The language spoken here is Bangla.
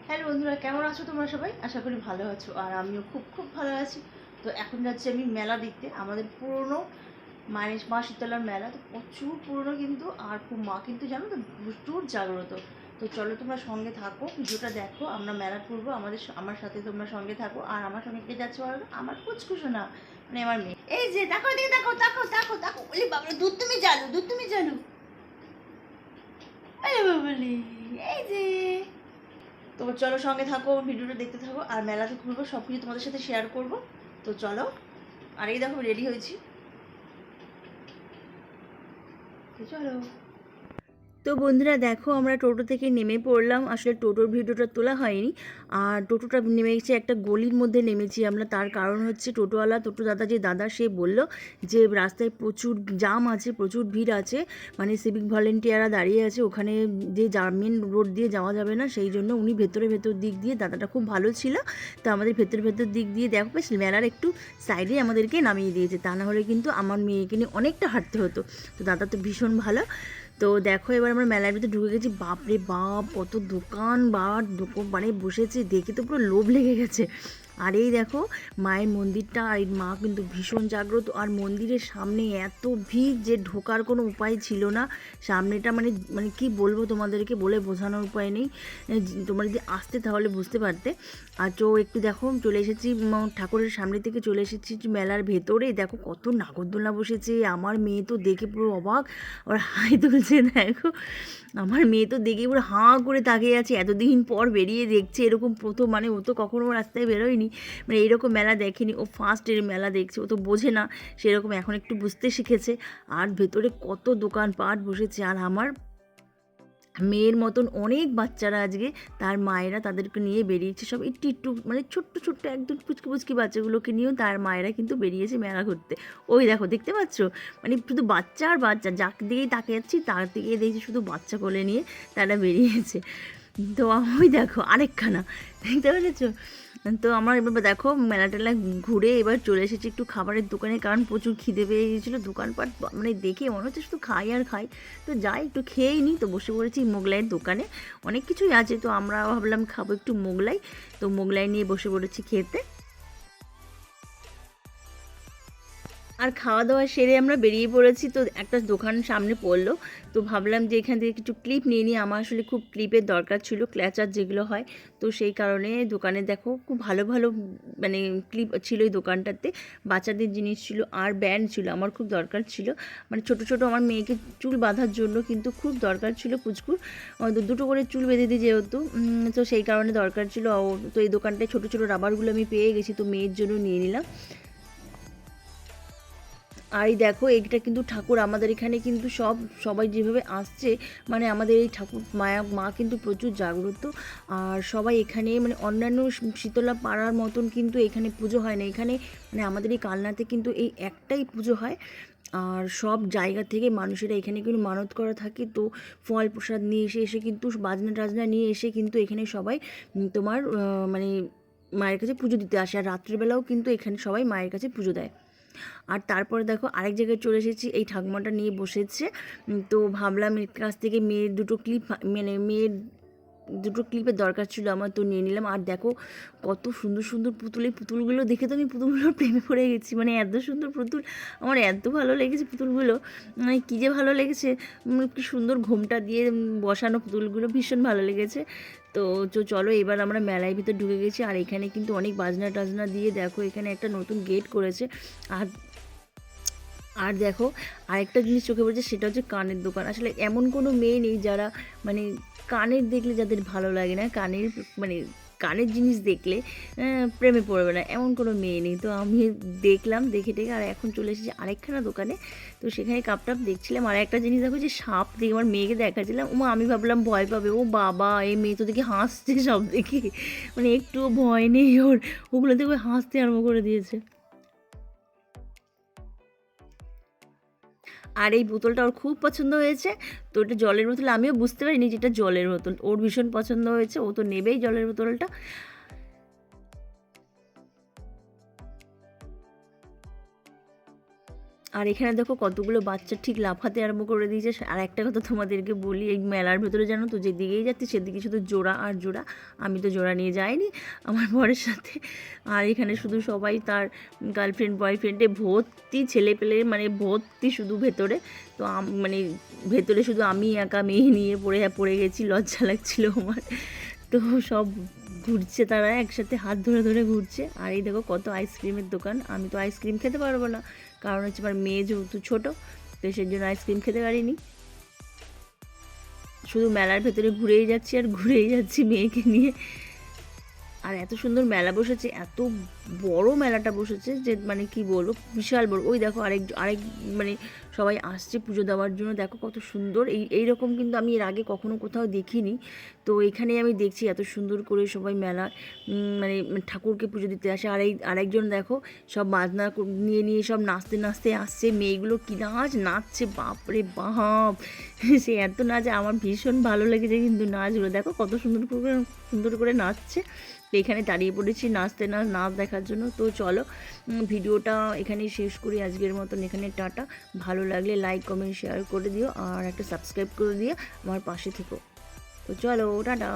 হ্যালো বন্ধুরা, কেমন আছো তোমরা সবাই? আশা করি ভালো আছো, আর আমিও খুব খুব ভালো আছি। তো এখন যাচ্ছি আমি মেলা দেখতে, আমাদের পুরনো মায়ের মা শীতলার মেলা। তো প্রচুর পুরনো কিন্তু, আর খুব মা কিন্তু জানো তো প্রচুর জাগ্রত। তো চলো তোমরা সঙ্গে থাকো, ভিডিওটা দেখো, আমরা মেলা ঘুরবো, আমার সাথে তোমরা সঙ্গে থাকো। আর আমার সঙ্গে কে যাচ্ছে বলো তো? আমার কুচকুশো না, মানে আমার মেয়ে। এই যে দেখো, এদিকে দেখো, দেখো দেখো দেখো, বলি বাবা, দুধ তুমি চালু, দুধ তুমি চালু, আরে বাবলি, এই যে। তো চলো সঙ্গে থাকো, ভিডিওটা দেখতে থাকো, আর মেলাতে ঘুরবো, সব কিছু তোমাদের সাথে শেয়ার করব। তো চলো। আর এই দেখো রেডি হয়েছি, তো চলো। তো বন্ধুরা দেখো, আমরা টোটো থেকে নেমে পড়লাম। আসলে টোটোর ভিডিওটা তোলা হয়নি। আর টোটোটা নেমেছে একটা গলির মধ্যে নেমেছি আমরা। তার কারণ হচ্ছে টোটোওয়ালা, টোটো দাদা, যে দাদা, সে বলল যে রাস্তায় প্রচুর জাম আছে, প্রচুর ভিড় আছে, মানে সিভিক ভলেন্টিয়াররা দাঁড়িয়ে আছে ওখানে, যে মেন রোড দিয়ে যাওয়া যাবে না, সেই জন্য উনি ভেতর দিক দিয়ে, দাদাটা খুব ভালো ছিল, তো আমাদের ভেতর দিক দিয়ে দেখো বেশ মেলার একটু সাইডে আমাদেরকে নামিয়ে দিয়েছে। তা না হলে কিন্তু আমার মেয়েকে নিয়ে অনেকটা হাঁটতে হতো। তো দাদা তো ভীষণ ভালো। তো দেখো এবার আমরা মেলার ভিতরে ঢুকে গেছি। বাপরে বাপ, কত দোকান বা মানে বসেছে, দেখে তো পুরো লোভ লেগে গেছে। আর এই দেখো মায়ের মন্দিরটা, আর এই মা কিন্তু ভীষণ জাগ্রত। আর মন্দিরের সামনে এত ভিড় যে ঢোকার কোনো উপায় ছিল না। সামনেটা মানে মানে কি বলবো তোমাদেরকে, বলে বোঝানোর উপায় নেই। তোমরা যদি আসতে তাহলে বুঝতে পারতে। আর তো একটু দেখো চলে এসেছি ঠাকুরের সামনে থেকে, চলে এসেছি মেলার ভেতরে। দেখো কত নাগরদোলনা বসেছে, আমার মেয়ে তো দেখে পুরো অবাক, ওর হাই তুলছে দেখো। আমার মেয়ে তো দেখে পুরো হাঁ করে তাকিয়ে আছে, এতদিন পর বেরিয়ে দেখছে এরকম প্রথম, মানে ও তো কখনো রাস্তায় বেরোয়নি, মানে এরকম মেলা দেখেনি, ও ফার্স্ট এর মেলা দেখছে, ও তো বোঝে না সেরকম, এখন একটু বুঝতে শিখেছে। আর ভেতরে কত দোকানপাট বসেছে। আর আমার মেয়ের মতন অনেক বাচ্চারা আজকে, তার মায়েরা তাদেরকে নিয়ে বেরিয়েছে, সব একটু একটু মানে ছোট্ট ছোট্ট একদম পুচকি পুচকি বাচ্চাগুলোকে নিয়েও তার মায়েরা কিন্তু বেরিয়েছে মেলা ঘুরতে। ওই দেখো, দেখতে পাচ্ছ, মানে শুধু বাচ্চা আর বাচ্চা, যাক দিকেই তাকে যাচ্ছি তার দিকেই দেখছি শুধু বাচ্চা কোলে নিয়ে তারা বেরিয়েছে। তো ওই দেখো আরেকখানা, দেখতে পেরেছো? তো আমার এবার দেখো মেলা টেলা ঘুরে এবার চলে এসেছি একটু খাবারের দোকানে, কারণ প্রচুর খিদে পেয়ে গিয়েছিলো। দোকানপাট মানে দেখে মনে হচ্ছে শুধু খাই আর খাই। তো যাই একটু খেয়েই নিই, তো বসে পড়েছি মোগলাইয়ের দোকানে। অনেক কিছুই আছে, তো আমরা ভাবলাম খাবো একটু মোগলাই, তো মোগলাই নিয়ে বসে পড়েছি খেতে। আর খাওয়া দাওয়া সেরে আমরা বেরিয়ে পড়েছি। তো একটা দোকান সামনে পড়লো, তো ভাবলাম যে এখান থেকে কিছু ক্লিপ নিয়ে নিই। আমার আসলে খুব ক্লিপের দরকার ছিল, ক্ল্যাচার যেগুলো হয়। তো সেই কারণে দোকানে দেখো খুব ভালো ভালো মানে ক্লিপ ছিল এই দোকানটাতে। বাচ্চাদের জিনিস ছিল আর ব্যান্ড ছিল, আমার খুব দরকার ছিল, মানে ছোট ছোট আমার মেয়েকে চুল বাঁধার জন্য কিন্তু খুব দরকার ছিল পুচকুর। দুটো করে চুল বেঁধে দিই যেহেতু, তো সেই কারণে দরকার ছিল। তো এই দোকানটায় ছোট ছোট রাবারগুলো আমি পেয়ে গেছি, তো মেয়ের জন্য নিয়ে নিলাম। আর এই দেখো এইটা কিন্তু ঠাকুর, আমাদের এখানে কিন্তু সবাই যেভাবে আসছে, মানে আমাদের এই ঠাকুর মা কিন্তু প্রচুর জাগ্রত। আর সবাই এখানে মানে অন্যান্য শীতলা পাড়ার মতন কিন্তু এখানে পুজো হয় না। এখানে মানে আমাদের এই কালনাতে কিন্তু এই একটাই পুজো হয়। আর সব জায়গা থেকে মানুষেরা এখানে কিন্তু মানত করা থাকে, তো ফল প্রসাদ নিয়ে এসে এসে কিন্তু বাজনা টাজনা নিয়ে এসে কিন্তু এখানে সবাই তোমার মানে মায়ের কাছে পুজো দিতে আসে। আর রাত্রিবেলাও কিন্তু এখানে সবাই মায়ের কাছে পুজো দেয়। আর তারপরে দেখো আরেক জায়গায় চলে এসেছি, এই ঠাকুমাটা নিয়ে বসেছে। তো ভাবলাম এর কাছ থেকে মেয়ের দুটো ক্লিপ, মানে মেয়ের দুটো ক্লিপের দরকার ছিল আমার, তো নিয়ে নিলাম। আর দেখো কত সুন্দর সুন্দর পুতুল, এই পুতুলগুলো দেখে তো আমি পুতুলগুলোর প্রেমে পড়ে গেছি, মানে এত সুন্দর পুতুল, আমার এত ভালো লেগেছে পুতুলগুলো, মানে কী যে ভালো লেগেছে। কি সুন্দর ঘোমটা দিয়ে বসানো পুতুলগুলো, ভীষণ ভালো লেগেছে। তো চলো এবার আমরা মেলার ভিতর ঢুকে গেছি। আর এখানে কিন্তু অনেক বাজনা টাজনা দিয়ে দেখো এখানে একটা নতুন গেট করেছে। আর আর দেখো আরেকটা জিনিস চোখে পড়েছে, সেটা হচ্ছে কানের দোকান। আসলে এমন কোনো মেয়ে নেই যারা মানে কানের দেখলে যাদের ভালো লাগে না, কানের মানে কানের জিনিস দেখলে প্রেমে পড়বে না, এমন কোনো মেয়ে নেই। তো আমি দেখলাম, দেখে টেকে আর এখন চলে এসেছি আরেকখানা দোকানে। তো সেখানে কাপটাপ দেখছিলাম। আর একটা জিনিস দেখো, যে সাপ দেখে আমার মেয়েকে দেখাচ্ছিলাম, আমি ভাবলাম ভয় পাবে, ও বাবা এই মেয়ে তো দেখে হাসছে সব দেখে, মানে একটুও ভয় নেই ওর, ওগুলো দেখে হাসতে আরম্ভ করে দিয়েছে। আর এই বোতলটা ওর খুব পছন্দ হয়েছে। তো এটা জলের বোতল, আমিও বুঝতে পারিনি যে এটা জলের বোতল, ওর ভীষণ পছন্দ হয়েছে, ও তো নেবেই জলের বোতলটা। আর এখানে দেখো কতগুলো বাচ্চা ঠিক লাফাতে আরম্ভ করে দিয়েছে। আর একটা কথা তোমাদেরকে বলি, এই মেলার ভেতরে জানো তো যেদিকেই যাচ্ছি সেদিকে শুধু জোড়া আর জোড়া। আমি তো জোড়া নিয়ে যাইনি আমার বরের সাথে। আর এখানে শুধু সবাই তার গার্লফ্রেন্ড বয়ফ্রেন্ডে ভর্তি ছেলে পেলে, মানে ভর্তি শুধু ভেতরে। তো মানে ভেতরে শুধু আমি একা মেয়ে নিয়ে পড়ে গেছি, লজ্জা লাগছিলো আমার। তো সব ঘুরছে, তারা একসাথে হাত ধরে ধরে ঘুরছে। আর এই দেখো কত আইসক্রিমের দোকান। আমি তো আইসক্রিম খেতে পারবো না, কারণ হচ্ছে আমার মেয়ে যেহেতু ছোটো, তো সেই জন্য আইসক্রিম খেতে পারিনি। শুধু মেলার ভেতরে ঘুরেই যাচ্ছি আর ঘুরেই যাচ্ছি মেয়েকে নিয়ে। আর এত সুন্দর মেলা বসেছে, এত বড় মেলাটা বসেছে যে মানে কি বলবো, বিশাল বড়। ওই দেখো আরেক মানে সবাই আসছে পুজো দেওয়ার জন্য। দেখো কত সুন্দর, এইরকম কিন্তু আমি এর আগে কখনো কোথাও দেখিনি। তো এখানেই আমি দেখছি এত সুন্দর করে সবাই মেলা মানে ঠাকুরকে পুজো দিতে আসে। আরেকজন দেখো সব বাজনা নিয়ে নিয়ে সব নাচতে নাচতে আসছে। মেয়েগুলো কী নাচছে, বাপরে বাপ! সে এত নাচে, আমার ভীষণ ভালো লেগেছে কিন্তু নাচগুলো। দেখো কত সুন্দর করে নাচছে। তো এখানে দাঁড়িয়ে পড়েছি নাচ দেখার জন্য। তো চলো ভিডিওটা এখানেই শেষ করি আজকের মতন। এখানে টাটা। ভালো লাগলে লাইক কমেন্ট শেয়ার করে দিও, আর একটা সাবস্ক্রাইব করে দিয়ে আমার পাশে থেকো। তো চলো টাটা।